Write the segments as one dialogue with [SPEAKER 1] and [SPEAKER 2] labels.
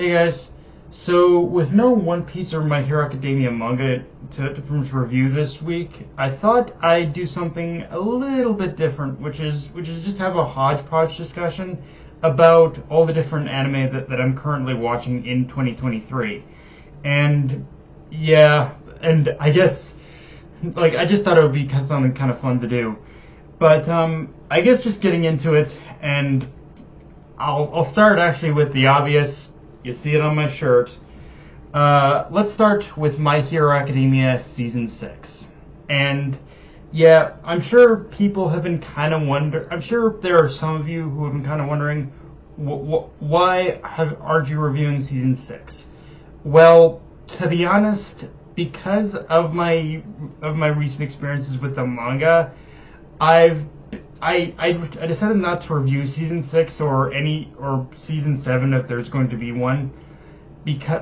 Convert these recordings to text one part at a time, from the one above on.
[SPEAKER 1] Hey guys, so with no One Piece or My Hero Academia manga to pretty much review this week, I thought I'd do something a little bit different, which is just have a hodgepodge discussion about all the different anime that I'm currently watching in 2023. And yeah, and I guess I just thought it would be something kind of fun to do. But I guess just getting into it, and I'll start actually with the obvious. You see it on my shirt. Let's start with My Hero Academia Season 6. And yeah, I'm sure people have been kind of wondering. I'm sure there are some of you who have been kind of wondering, why aren't you reviewing Season 6? Well, to be honest, because of my recent experiences with the manga, I decided not to review season 6 or season 7 if there's going to be one,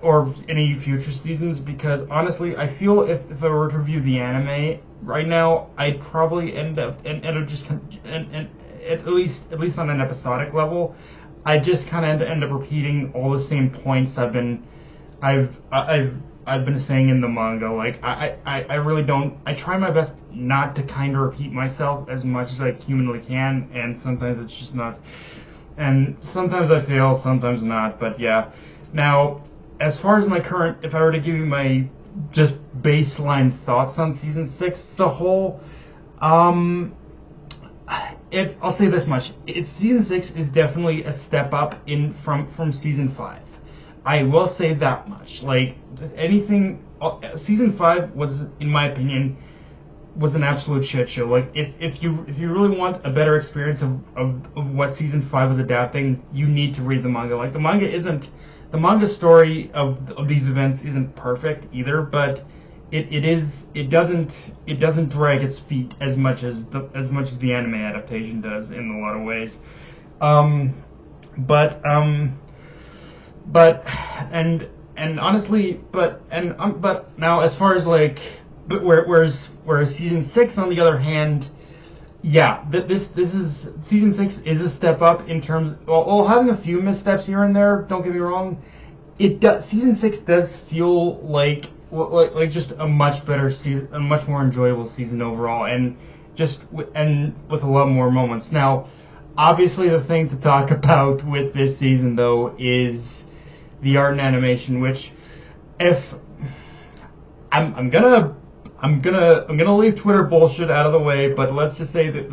[SPEAKER 1] or any future seasons, because honestly I feel if I were to review the anime right now, I'd probably end up just and at least on an episodic level, I just kind of end up repeating all the same points I've been saying in the manga. Like, I really don't. I try my best not to kind of repeat myself as much as I humanly can, and sometimes it's just not. And sometimes I fail, sometimes not. But yeah. Now, as far as my current, if I were to give you my just baseline thoughts on season 6 as a whole, I'll say this much: season 6 is definitely a step up from season 5. I will say that much. Like, season 5 was, in my opinion, was an absolute shit show. Like, if you really want a better experience of what season 5 was adapting, you need to read the manga. Like, the manga story of these events isn't perfect either, but it doesn't drag its feet as much as the anime adaptation does in a lot of ways. But honestly, but now, as far as whereas season 6 on the other hand, yeah, this is season 6 is a step up in terms, while having a few missteps here and there. Don't get me wrong, season 6 does feel like just a much better season, a much more enjoyable season overall, and with a lot more moments. Now, obviously, the thing to talk about with this season though is the art and animation, which, if I'm gonna leave Twitter bullshit out of the way, but let's just say that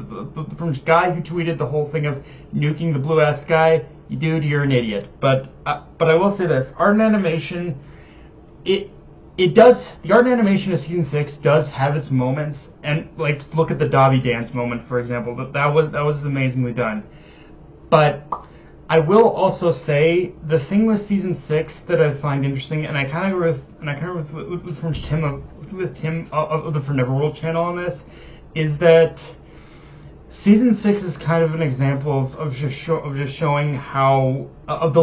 [SPEAKER 1] from the guy who tweeted the whole thing of nuking the blue ass sky, dude, you're an idiot. But I will say this: art and animation, the art and animation of season 6 does have its moments, and look at the Dobby dance moment, for example. That was amazingly done. But I will also say the thing with season 6 that I find interesting, and I kind of agree with Tim of the For Neverworld channel on this, is that season 6 is kind of an example of just showing how of the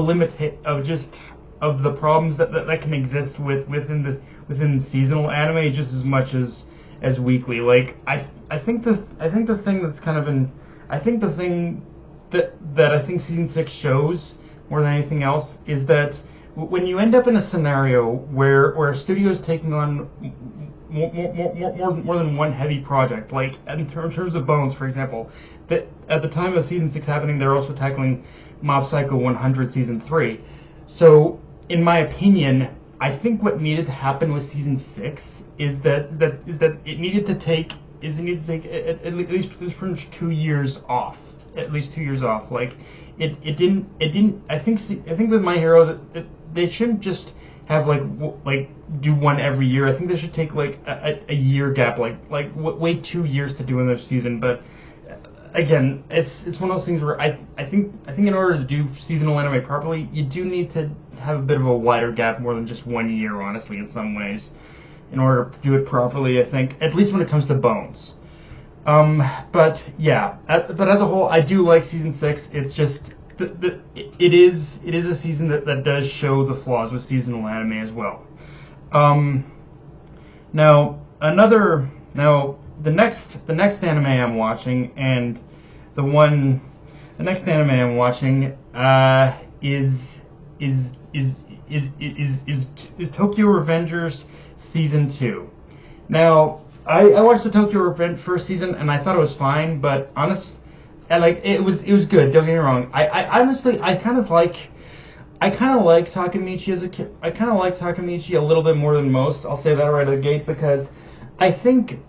[SPEAKER 1] problems that can exist within seasonal anime just as much as weekly. Like, I think the thing that's kind of the thing that I think season 6 shows more than anything else is that when you end up in a scenario where a studio is taking on more than one heavy project, like in terms of Bones, for example, that at the time of season 6 happening, they're also tackling Mob Psycho 100 season 3. So, in my opinion, I think what needed to happen with season 6 is that it needed to take at least 2 years off. At least 2 years off. Like, it didn't. I think with My Hero that they shouldn't just have do one every year. I think they should take a year gap, wait 2 years to do another season. But again, it's one of those things where I think in order to do seasonal anime properly, you do need to have a bit of a wider gap, more than just 1 year, honestly, in some ways, in order to do it properly. I think, at least when it comes to Bones. But yeah, but as a whole, I do like season 6. It's just it is a season that does show the flaws with seasonal anime as well. Now the next anime I'm watching, and the next anime I'm watching is is Tokyo Revengers season 2. Now, I watched the Tokyo Revenge first season and I thought it was fine, but it was good. Don't get me wrong. I honestly I kind of like Takemichi as a kid. I kind of like Takemichi a little bit more than most. I'll say that right out of the gate because I think,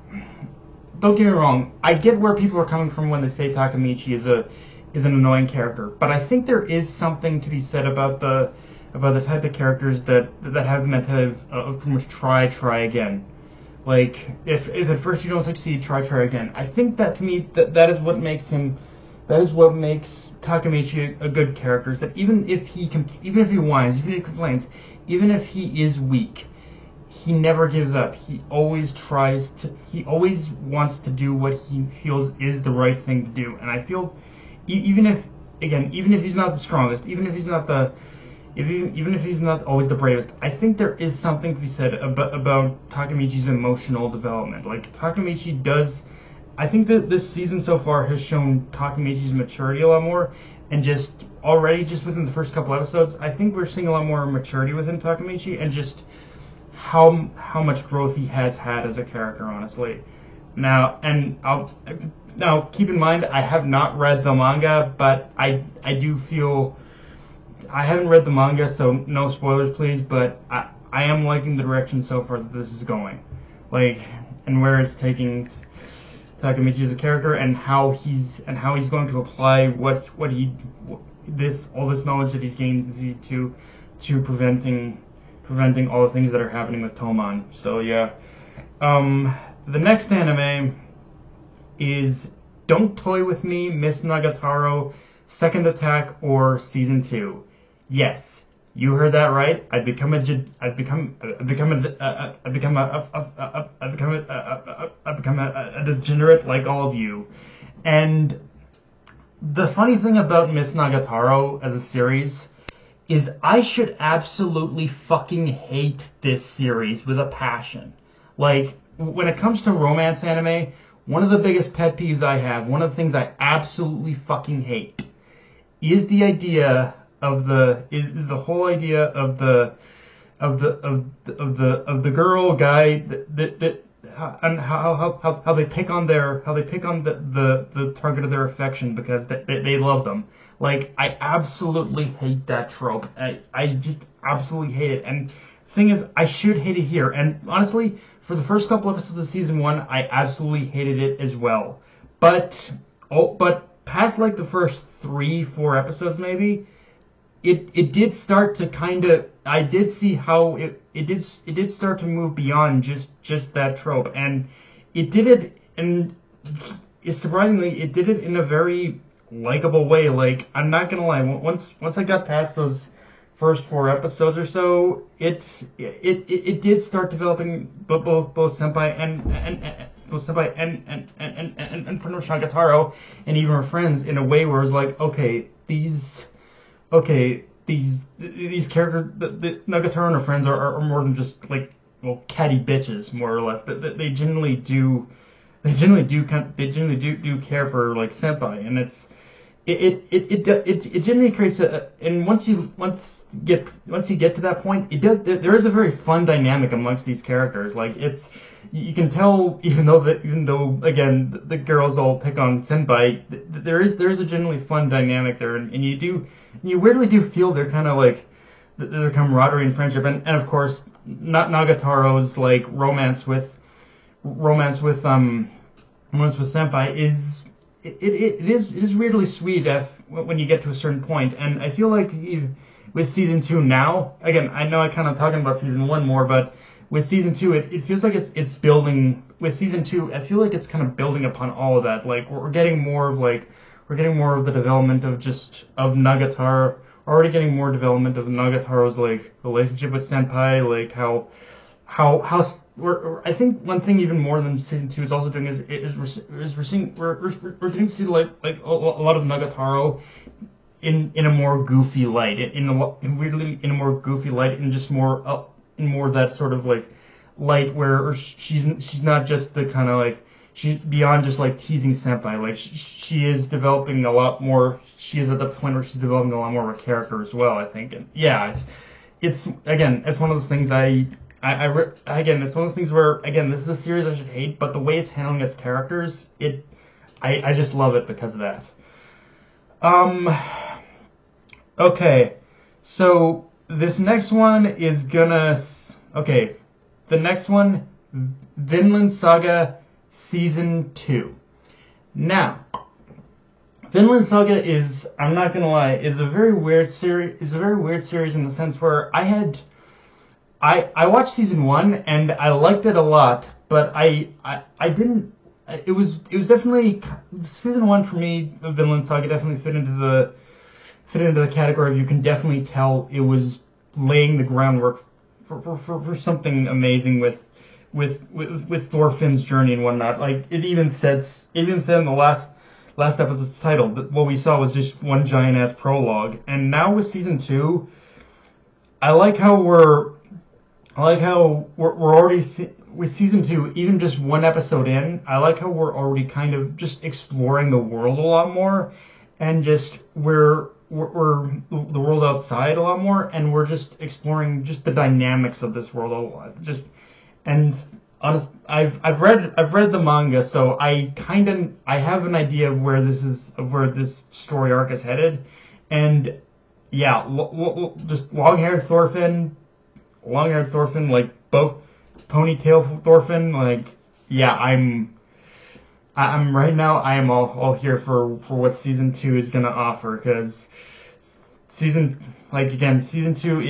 [SPEAKER 1] don't get me wrong, I get where people are coming from when they say Takemichi is an annoying character, but I think there is something to be said about the type of characters that have the mentality of pretty much try again. Like if at first you don't succeed, try again. I think that to me that is what makes Takemichi a good character. Is that even if he whines, even if he complains, even if he is weak, he never gives up. He always wants to do what he feels is the right thing to do. And I feel even if he's not the strongest, even if he's not always the bravest, I think there is something to be said about Takemichi's emotional development. Like Takemichi does. I think that this season so far has shown Takemichi's maturity a lot more, and just within the first couple episodes, I think we're seeing a lot more maturity within Takemichi, and just how much growth he has had as a character, honestly. Now keep in mind, I have not read the manga, but I do feel I haven't read the manga, so no spoilers, please. But I am liking the direction so far that this is going, and where it's taking Takemichi as a character, and how he's going to apply all this knowledge that he's gained in season 2 to preventing all the things that are happening with Toman. So yeah, the next anime is Don't Toy With Me, Miss Nagatoro, Second Attack, or Season 2. Yes, you heard that right. I've become a degenerate like all of you. And the funny thing about Miss Nagatoro as a series is I should absolutely fucking hate this series with a passion. Like, when it comes to romance anime, one of the biggest pet peeves I have, one of the things I absolutely fucking hate, is the idea of the whole idea of the girl guy and how they pick on the target of their affection because they love them. Like, I absolutely hate that trope. I just absolutely hate it. And the thing is, I should hate it here. And honestly, for the first couple episodes of season 1, I absolutely hated it as well. But past like the first 3-4 episodes maybe, it did start to kind of, I did see how it did start to move beyond just that trope, and it did it, and surprisingly it did it in a very likable way. Like, I'm not gonna lie, once I got past those first 4 episodes or so, it did start developing both senpai and Prince Nagatoro and even her friends in a way where it's like, these characters, the Nagatoro and her friends are more than just like, well, catty bitches, more or less. They generally do care for like senpai, and it generally creates and once you get to that point, there is a very fun dynamic amongst these characters. Like, you can tell, even though again the girls all pick on senpai, there is a generally fun dynamic there, and you weirdly do feel they're kind of like their camaraderie and friendship, and of course Nagatoro's like romance with senpai is weirdly sweet when you get to a certain point. And I feel like with season 2 now, again, I know I kind of talking about season 1 more, but with season 2 it feels like it's building. With season 2, I feel like it's kind of building upon all of that. Like, we're getting more of the development of Nagatoro. Already getting more development of Nagatoro's like relationship with senpai, like how I think one thing even more than season 2 is also doing is we're getting to see like a lot of Nagatoro in a more goofy light, in a more goofy light, and just more in more that sort of like light where she's not just the kind of like, she's beyond just like teasing senpai. Like, she is developing a lot more. She is at the point where she's developing a lot more of a character as well, I think. And yeah, it's one of those things again, it's one of those things where, again, this is a series I should hate, but the way it's handling its characters, I just love it because of that. Okay, so this next one is okay, the next one, Vinland Saga Season 2. Now, Vinland Saga is, I'm not gonna lie, is a very weird series. Is a very weird series in the sense where I watched season 1 and I liked it a lot, but I didn't. It was definitely season 1 for me. Vinland Saga definitely fit into the category of, you can definitely tell it was laying the groundwork for something amazing with Thorfinn's journey and whatnot. Like it even said in the last episode's title that what we saw was just one giant ass prologue. And now with season 2, I like how we're already with season 2, even just one episode in. I like how we're already kind of just exploring the world a lot more, and just we're the world outside a lot more, and we're just exploring just the dynamics of this world a lot. Just and honest, I've read the manga, so I have an idea of where this story arc is headed, and yeah, just long-haired Thorfinn, like ponytail Thorfinn, like yeah, I'm right now I am all here for what season 2 is gonna offer, because season 2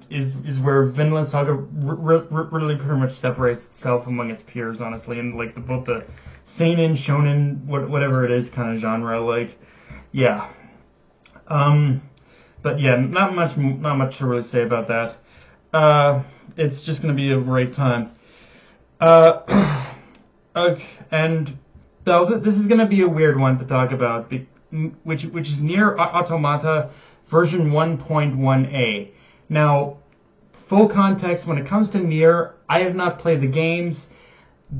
[SPEAKER 1] is where Vinland Saga really pretty much separates itself among its peers, honestly, and like both the seinen, shonen, whatever it is kind of genre, like yeah. But yeah, not much to really say about that. It's just gonna be a great time. Okay, and so this is gonna be a weird one to talk about, which is Nier Automata version 1.1a. Now, full context, when it comes to Nier, I have not played the games.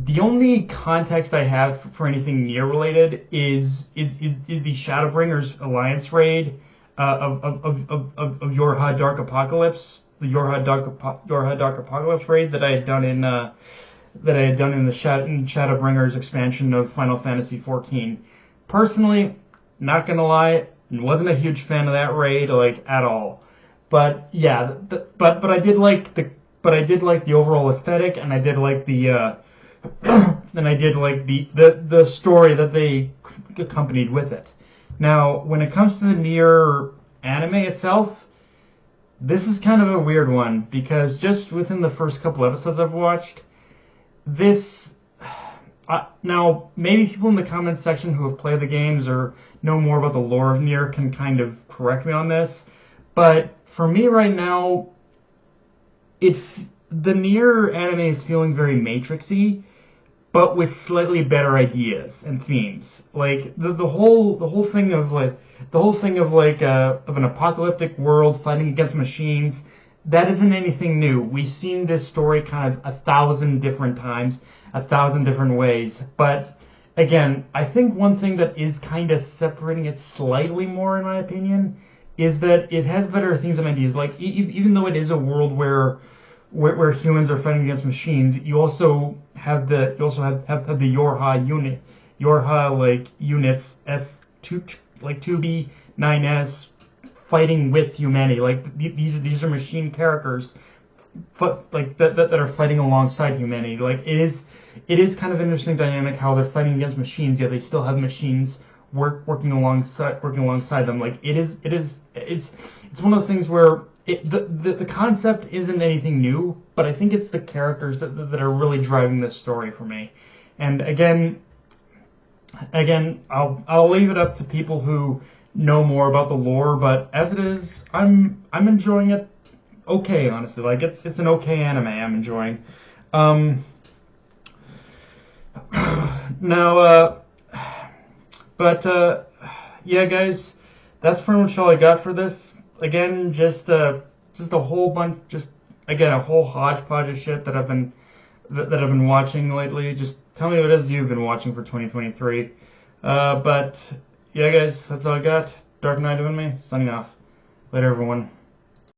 [SPEAKER 1] The only context I have for anything Nier related is the Shadowbringers Alliance raid of Yorha Dark Apocalypse, the Yorha Dark Apocalypse raid that I had done in the Shadowbringers expansion of Final Fantasy XIV. Personally, not gonna lie, wasn't a huge fan of that raid, like, at all. But yeah, but I did like the overall aesthetic, and I did like the the story that they accompanied with it. Now, when it comes to the Nier anime itself, this is kind of a weird one, because just within the first couple episodes I've watched, now, maybe people in the comments section who have played the games or know more about the lore of Nier can kind of correct me on this, but for me right now, the Nier anime is feeling very Matrixy, but with slightly better ideas and themes. Like the whole thing of an apocalyptic world fighting against machines. That isn't anything new. We've seen this story kind of 1,000 different times, 1,000 different ways. But again, I think one thing that is kind of separating it slightly more, in my opinion, is that it has better themes and ideas. Like even though it is a world where humans are fighting against machines, you also have the Yorha units S2B 9S fighting with humanity. Like these are machine characters, but like that are fighting alongside humanity. Like it is kind of an interesting dynamic how they're fighting against machines, yet they still have machines working alongside them. Like it's one of those things where the concept isn't anything new, but I think it's the characters that are really driving this story for me. And again, I'll leave it up to people who know more about the lore, but as it is, I'm enjoying it okay, honestly. Like it's an okay anime I'm enjoying. Yeah, guys, that's pretty much all I got for this. Again, just a whole bunch, a whole hodgepodge of shit that I've been watching lately. Just tell me what it is you've been watching for 2023. But yeah, guys, that's all I got. Dark Knight of me, signing off. Later, everyone.